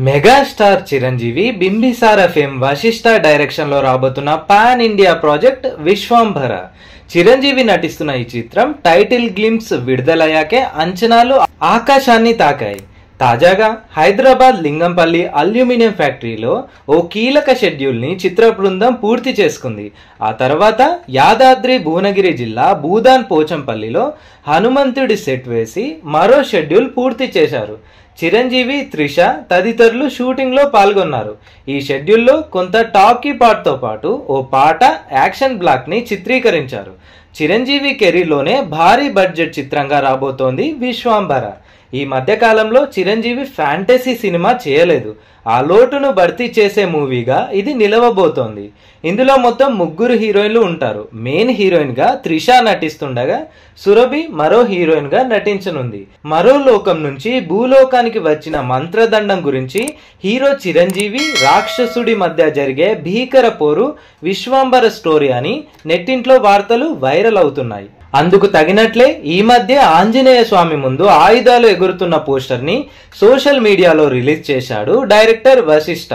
Megastar Chiranjeevi Bimbisara fame Vashishta direction లో రాబోతున్న pan India project Vishwambhara. Chiranjeevi నటిస్తున్న ఈ చిత్రం టైటిల్ గ్లింప్స్ విడుదలయ్యాకే అంచనాలు ఆకాశాన్ని తాకాయి. తాజాగా హైదరాబాద్ లింగంపల్లి అల్యూమినియం ఫ్యాక్టరీలో ఓ కీలక షెడ్యూల్ ని చిత్ర బృందం పూర్తి చేసుకుంది. ఆ తర్వాత యాదాద్రి భువనగిరి జిల్లా భూదాన్ పోచంపల్లిలో హనుమంతుడి సెట్ వేసి మరో షెడ్యూల్ పూర్తి చేశారు. చిరంజీవి, త్రిష తదితరులు షూటింగ్ లో పాల్గొన్నారు. ఈ షెడ్యూల్లో కొంత టాకీ పార్ట్ తో పాటు ఓ పాట, యాక్షన్ బ్లాక్ ని చిత్రీకరించారు. చిరంజీవి కెరీర్ లోనే భారీ బడ్జెట్ చిత్రంగా రాబోతోంది విశ్వంభర. ఈ మధ్య కాలంలో చిరంజీవి ఫ్యాంటసీ సినిమా చేయలేదు. ఆ లోటును భర్తీ చేసే మూవీగా ఇది నిలవబోతోంది. ఇందులో మొత్తం 3 హీరోయిన్లు ఉంటారు. మెయిన్ హీరోయిన్ గా త్రిష నటిస్తుండగా సురభి మరో హీరోయిన్ గా నటించనుంది. మరో లోకం నుంచి భూలోకానికి వచ్చిన మంత్రదండం గురించి హీరో చిరంజీవి, రాక్షసుడి మధ్య జరిగే భీకర పోరు విశ్వంభర స్టోరీ అని నెట్టింట్లో వార్తలు వైరల్ అవుతున్నాయి. అందుకు తగినట్లే ఈ మధ్య ఆంజనేయ స్వామి ముందు ఆయుధాలు ఎగురుతున్న పోస్టర్ ని సోషల్ మీడియాలో రిలీజ్ చేశాడు డైరెక్టర్ వశిష్ఠ.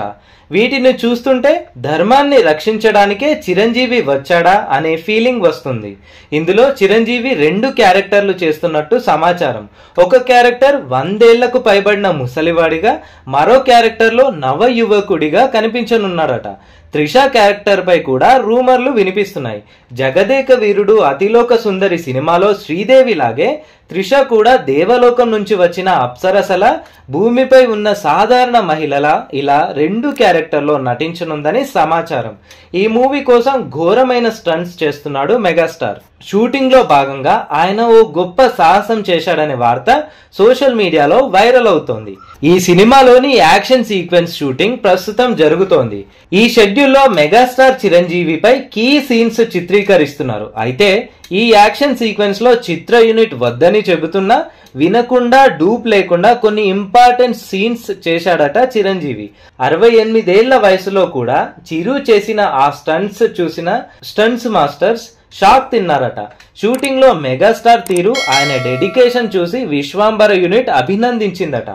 వీటిని చూస్తుంటే ధర్మాన్ని రక్షించడానికే చిరంజీవి వచ్చాడా అనే ఫీలింగ్ వస్తుంది. ఇందులో చిరంజీవి 2 క్యారెక్టర్లు చేస్తున్నట్టు సమాచారం. ఒక క్యారెక్టర్ 100 ఏళ్లకు పైబడిన ముసలివాడిగా, మరో క్యారెక్టర్లో నవ యువకుడిగా కనిపించనున్నాడట. త్రిష క్యారెక్టర్ పై కూడా రూమర్లు వినిపిస్తున్నాయి. జగదేక వీరుడు అతిలోక సుందరి సినిమాలో శ్రీదేవి లాగే త్రిష కూడా దేవలోకం నుంచి వచ్చిన అప్సరసల, భూమిపై ఉన్న సాధారణ మహిళల ఇలా 2 క్యారెక్టర్లో నటించనుందని సమాచారం. ఈ మూవీ కోసం ఘోరమైన స్టంట్స్ చేస్తున్నాడు మెగాస్టార్. షూటింగ్ లో భాగంగా ఆయన ఓ గొప్ప సాహసం చేశాడనే వార్త సోషల్ మీడియాలో వైరల్ అవుతోంది. ఈ సినిమాలోని యాక్షన్ సీక్వెన్స్ షూటింగ్ ప్రస్తుతం జరుగుతోంది. ఈ షెడ్యూల్లో మెగాస్టార్ చిరంజీవిపై కీ సీన్స్ చిత్రీకరిస్తున్నారు. అయితే ఈ యాక్షన్ సీక్వెన్స్ లో చిత్ర యూనిట్ వద్దని చెబుతున్నా వినకుండా, డూప్ లేకుండా కొన్ని ఇంపార్టెంట్ సీన్స్ చేశాడట చిరంజీవి. 68 ఏళ్ల వయసులో కూడా చిరు చేసిన ఆ స్టంట్స్ చూసిన స్టంట్స్ మాస్టర్స్ షాక్ తిన్నారట. షూటింగ్ లో మెగాస్టార్ తీరు, ఆయన డెడికేషన్ చూసి విశ్వంభర యూనిట్ అభినందించిందట.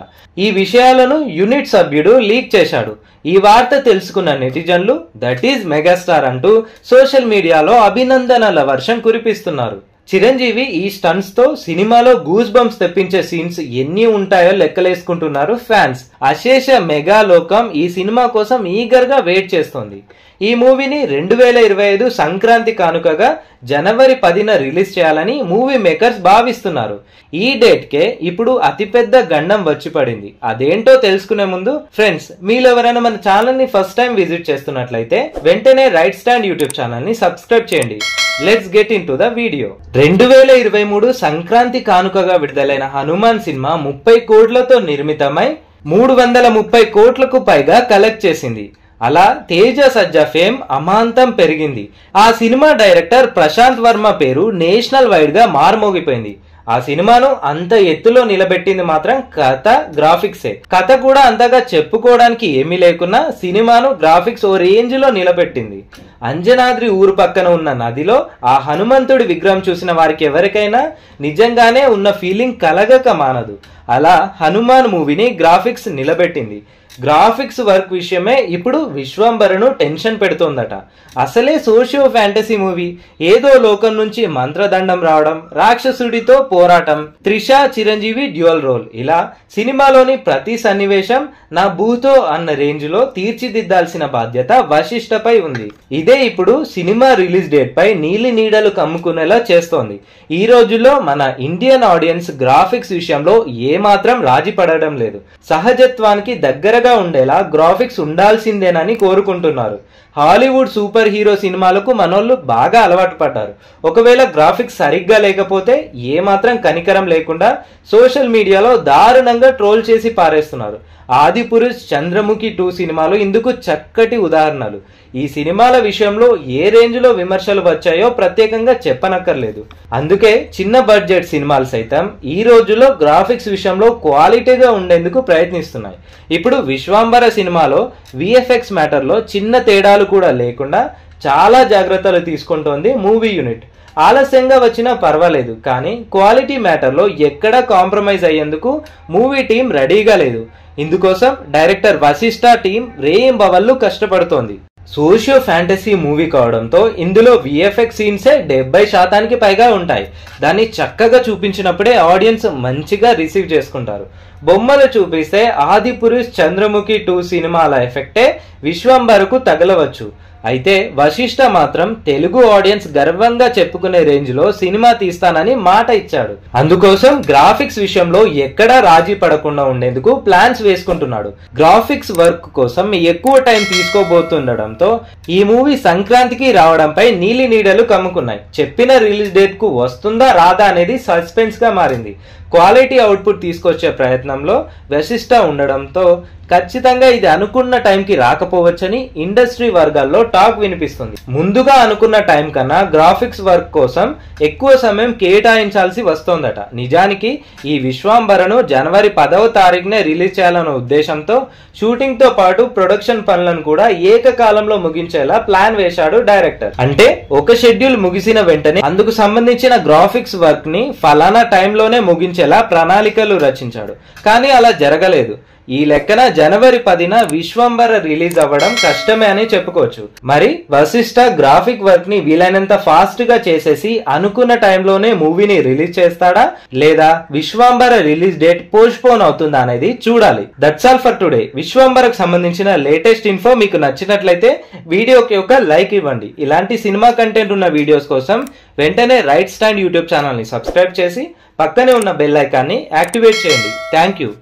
ఈ విషయాలను యూనిట్ సభ్యుడు లీక్ చేశాడు. ఈ వార్త తెలుసుకున్న నెటిజన్లు దట్ ఈజ్ మెగాస్టార్ అంటూ సోషల్ మీడియాలో అభినందనల వర్షం కురిపిస్తున్నారు. చిరంజీవి ఈ స్టంట్స్ తో సినిమాలో గూస్ బంప్స్ తెప్పించే సీన్స్ ఎన్ని ఉంటాయో లెక్కలేసుకుంటున్నారు ఫ్యాన్స్. అశేష మెగా లోకం ఈ సినిమా కోసం ఈగర్ గా వెయిట్ చేస్తోంది. ఈ మూవీని 2025 సంక్రాంతి కానుకగా జనవరి 10న రిలీజ్ చేయాలని మూవీ మేకర్స్ భావిస్తున్నారు. ఈ డేట్ కే ఇప్పుడు అతిపెద్ద గండం వచ్చి పడింది. అదేంటో తెలుసుకునే ముందు ఫ్రెండ్స్, మీలో ఎవరైనా మన ఛానల్ ని ఫస్ట్ టైం విజిట్ చేస్తున్నట్లయితే వెంటనే రైట్ స్టాండ్ యూట్యూబ్ ఛానల్ ని సబ్స్క్రైబ్ చేయండి. Let's get in to the video. 2023 Sankranti కానుకగా విడుదలైన హనుమాన్ సినిమా 30 కోట్లతో నిర్మితమై 330 కోట్లకు పైగా కలెక్ట్ చేసింది. అలా తేజ సజ్జా ఫేమ్ అమాంతం పెరిగింది. ఆ సినిమా డైరెక్టర్ ప్రశాంత్ వర్మ పేరు నేషనల్ వైడ్ గా మార్మోగిపోయింది. ఆ సినిమాను అంత ఎత్తులో నిలబెట్టింది మాత్రం కథ, గ్రాఫిక్సే. కథ కూడా అంతగా చెప్పుకోవడానికి ఏమీ లేకున్నా సినిమాను గ్రాఫిక్స్ ఓ రేంజ్ లో నిలబెట్టింది. అంజనాద్రి ఊరు పక్కన ఉన్న నదిలో ఆ హనుమంతుడి విగ్రహం చూసిన వారికి ఎవరికైనా నిజంగానే ఉన్న ఫీలింగ్ కలగక మానదు. అలా హనుమాన్ మూవీని గ్రాఫిక్స్ నిలబెట్టింది. గ్రాఫిక్స్ వర్క్ విషయమే ఇప్పుడు విశ్వంభరను టెన్షన్ పెడుతోందట. అసలే సోషియో ఫ్యాంటసీ మూవీ, ఏదో లోకం నుంచి మంత్రదండం రావడం, రాక్షసుడితో పోరాటం, త్రిష చిరంజీవి డ్యూయల్ రోల్, ఇలా సినిమాలోని ప్రతి సన్నివేశం నా భూతో అన్న రేంజ్ లో తీర్చిదిద్దాల్సిన బాధ్యత వశిష్ఠపై ఉంది. ఇదే ఇప్పుడు సినిమా రిలీజ్ డేట్ పై నీలి నీడలు కమ్ముకునేలా చేస్తోంది. ఈ రోజుల్లో మన ఇండియన్ ఆడియన్స్ గ్రాఫిక్స్ విషయంలో ఏమాత్రం రాజీ పడడం లేదు. సహజత్వానికి దగ్గరగా ఉండేలా గ్రాఫిక్స్ ఉండాల్సిందేనని కోరుకుంటున్నారు. హాలీవుడ్ సూపర్ హీరో సినిమాలకు మనోళ్ళు బాగా అలవాటు పడ్డారు. ఒకవేళ గ్రాఫిక్స్ సరిగ్గా లేకపోతే ఏమాత్రం కనికరం లేకుండా సోషల్ మీడియాలో దారుణంగా ట్రోల్ చేసి పారేస్తున్నారు. ఆదిపురుష్, చంద్రముఖి 2 సినిమాలు ఇందుకు చక్కటి ఉదాహరణలు. ఈ సినిమాల విషయంలో ఏ రేంజ్ లో విమర్శలు వచ్చాయో ప్రత్యేకంగా చెప్పనక్కర్లేదు. అందుకే చిన్న బడ్జెట్ సినిమాలు సైతం ఈ రోజుల్లో గ్రాఫిక్స్ విషయంలో క్వాలిటీగా ఉండేందుకు ప్రయత్నిస్తున్నాయి. ఇప్పుడు విశ్వంభర సినిమాలో విఎఫ్ఎక్స్ మ్యాటర్ లో చిన్న తేడాలు కూడా లేకుండా చాలా జాగ్రత్తలు తీసుకుంటోంది మూవీ యూనిట్. ఆలస్యంగా వచ్చినా పర్వాలేదు, కానీ క్వాలిటీ మ్యాటర్లో ఎక్కడా కాంప్రమైజ్ అయ్యేందుకు మూవీ టీం రెడీగా లేదు. ఇందుకోసం డైరెక్టర్ వశిష్ఠ టీం రేయింబవళ్ళు కష్టపడుతోంది. సోషియో ఫ్యాంటసీ మూవీ కావడంతో ఇందులో విఎఫ్ఎక్స్ సీన్సే 70% పైగా ఉంటాయి. దాన్ని చక్కగా చూపించినప్పుడే ఆడియన్స్ మంచిగా రిసీవ్ చేసుకుంటారు. బొమ్మలు చూపిస్తే ఆదిపురుష్, చంద్రముఖి 2 సినిమాల ఎఫెక్టే విశ్వంభరకు తగలవచ్చు. అయితే వశిష్ఠ మాత్రం తెలుగు ఆడియన్స్ గర్వంగా చెప్పుకునే రేంజ్ లో సినిమా తీస్తానని మాట ఇచ్చాడు. అందుకోసం గ్రాఫిక్స్ విషయంలో ఎక్కడా రాజీ పడకుండా ఉండేందుకు ప్లాన్స్ వేసుకుంటున్నాడు. గ్రాఫిక్స్ వర్క్ కోసం ఎక్కువ టైం తీసుకోబోతుండడంతో ఈ మూవీ సంక్రాంతికి రావడంపై నీలి నీడలు కమ్ముకున్నాయి. చెప్పిన రిలీజ్ డేట్ కు వస్తుందా రాదా అనేది సస్పెన్స్ గా మారింది. క్వాలిటీ అవుట్పుట్ తీసుకొచ్చే ప్రయత్నంలో వశిష్ఠ ఉండడంతో ఖచ్చితంగా ఇది అనుకున్న టైంకి రాకపోవచ్చని ఇండస్ట్రీ వర్గాల్లో టాక్ వినిపిస్తుంది. ముందుగా అనుకున్న టైం కన్నా గ్రాఫిక్స్ వర్క్ కోసం ఎక్కువ సమయం కేటాయించాల్సి వస్తోందట. నిజానికి ఈ విశ్వాంబరను జనవరి 10వ తారీఖునే రిలీజ్ చేయాలన్న ఉద్దేశంతో షూటింగ్ తో పాటు ప్రొడక్షన్ పనులను కూడా ఏకకాలంలో ముగించేలా ప్లాన్ వేశాడు డైరెక్టర్. అంటే ఒక షెడ్యూల్ ముగిసిన వెంటనే అందుకు సంబంధించిన గ్రాఫిక్స్ వర్క్ ని ఫలానా టైంలోనే ముగించేలా ప్రణాళికలు రచించాడు. కానీ అలా జరగలేదు. ఈ లెక్కన జనవరి 10న విశ్వంబర రిలీజ్ అవ్వడం కష్టమే అని చెప్పుకోవచ్చు. మరి వశిష్ఠ గ్రాఫిక్ వర్క్ ని వీలైనంత ఫాస్ట్ గా చేసేసి అనుకున్న టైంలోనే మూవీని రిలీజ్ చేస్తాడా లేదా Vishwambhara release date postpone అవుతుందా అనేది చూడాలి. That's all for today. విశ్వంబరకు సంబంధించిన లేటెస్ట్ ఇన్ఫో మీకు నచ్చినట్లయితే వీడియోకి ఒక లైక్ ఇవ్వండి. ఇలాంటి సినిమా కంటెంట్ ఉన్న వీడియోస్ కోసం వెంటనే రైట్ స్టాండ్ యూట్యూబ్ ఛానల్ ని సబ్స్క్రైబ్ చేసి పక్కనే ఉన్న బెల్ ఐకాన్ని యాక్టివేట్ చేయండి. Thank you.